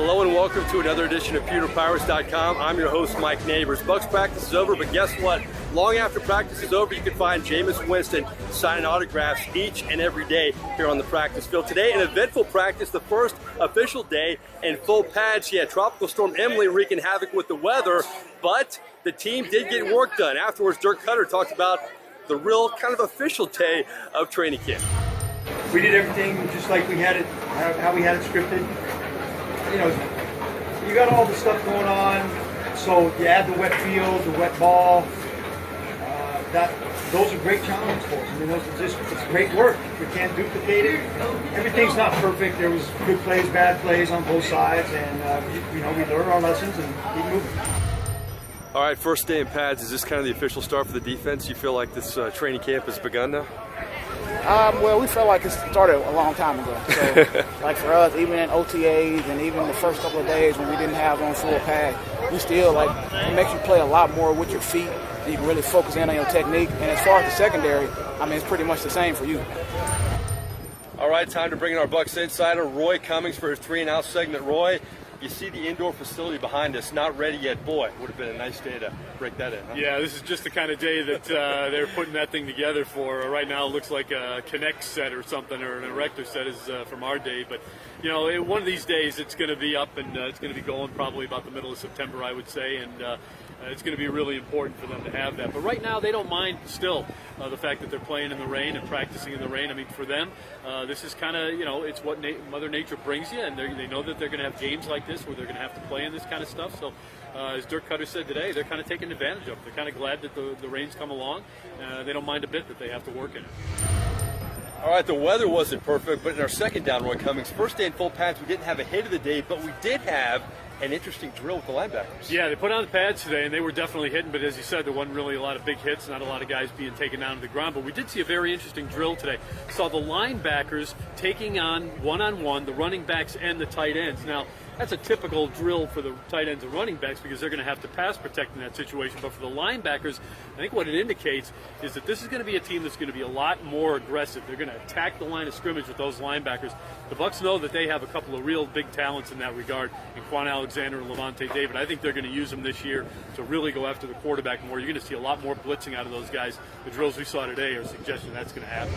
Hello and welcome to another edition of PewterPowers.com. I'm your host, Mike Nabors. Bucks practice is over, but guess what? Long after practice is over, you can find Jameis Winston signing autographs each and every day here on the practice field. Today, an eventful practice, the first official day in full pads. Yeah, Tropical Storm Emily wreaking havoc with the weather, but the team did get work done. Afterwards, Dirk Cutter talked about the real kind of official day of training camp. We did everything just like we had it, how we had it scripted. You know, you got all the stuff going on, so you add the wet field, the wet ball. Those are great challenges for us. I mean, it's great work. We can't duplicate it. Everything's not perfect. There was good plays, bad plays on both sides, and we learn our lessons and keep moving. All right, first day in pads. Is this kind of the official start for the defense? You feel like this training camp has begun now? Well, we felt like it started a long time ago. So, like for us, even in OTAs and even the first couple of days when we didn't have on full pad, we still it makes you play a lot more with your feet. And you can really focus in on your technique. And as far as the secondary, I mean, it's pretty much the same for you. All right, time to bring in our Bucks insider, Roy Cummings, for his 3 and Out segment. Roy, you see the indoor facility behind us, not ready yet. Boy, would have been a nice day to break that in, huh? Yeah, this is just the kind of day that they're putting that thing together for. Right now it looks like a Connect set or something, or an Erector set is from our day. But, you know, one of these days it's going to be up and it's going to be going probably about the middle of September, I would say. And it's going to be really important for them to have that. But right now they don't mind still the fact that they're playing in the rain and practicing in the rain. I mean, for them, this is kind of, it's what Mother Nature brings you, and they know that they're going to have games like this where they're going to have to play in this kind of stuff. So as Dirk Cutter said today, they're kind of taking advantage of it. They're kind of glad that the rain's come along. They don't mind a bit that they have to work in it. All right, the weather wasn't perfect, but in our second down, Roy Cummings, first day in full pads, we didn't have a hit of the day, but we did have an interesting drill with the linebackers. Yeah, they put on the pads today, and they were definitely hitting, but as you said, there wasn't really a lot of big hits, not a lot of guys being taken down to the ground. But we did see a very interesting drill today. Saw the linebackers taking on one-on-one the running backs and the tight ends. Now, that's a typical drill for the tight ends and running backs because they're going to have to pass protect in that situation. But for the linebackers, I think what it indicates is that this is going to be a team that's going to be a lot more aggressive. They're going to attack the line of scrimmage with those linebackers. The Bucks know that they have a couple of real big talents in that regard, in Quan Alexander and Levante David. I think they're going to use them this year to really go after the quarterback more. You're going to see a lot more blitzing out of those guys. The drills we saw today are suggesting that's going to happen.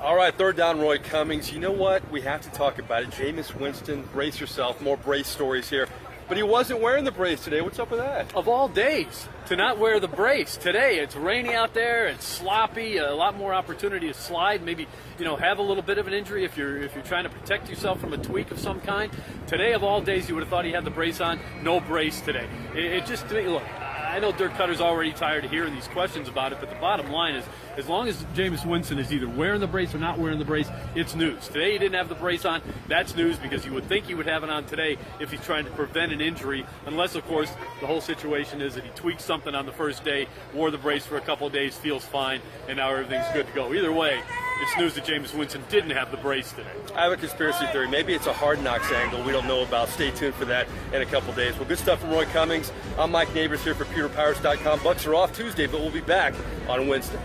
All right, third down, Roy Cummings. You know what? We have to talk about it. Jameis Winston, brace yourself. More brace stories here. But he wasn't wearing the brace today. What's up with that? Of all days to not wear the brace. Today, it's rainy out there. It's sloppy. A lot more opportunity to slide. Maybe, have a little bit of an injury if you're trying to protect yourself from a tweak of some kind. Today, of all days, you would have thought he had the brace on. No brace today. It just, look, I know Dirk Cutter's already tired of hearing these questions about it, but the bottom line is, as long as Jameis Winston is either wearing the brace or not wearing the brace, it's news. Today he didn't have the brace on. That's news because you would think he would have it on today if he's trying to prevent an injury, unless, of course, the whole situation is that he tweaked something on the first day, wore the brace for a couple of days, feels fine, and now everything's good to go. Either way, it's news that Jameis Winston didn't have the brace today. I have a conspiracy theory. Maybe it's a Hard Knocks angle we don't know about. Stay tuned for that in a couple days. Well, good stuff from Roy Cummings. I'm Mike Nabors here for PewterPowers.com. Bucks are off Tuesday, but we'll be back on Wednesday.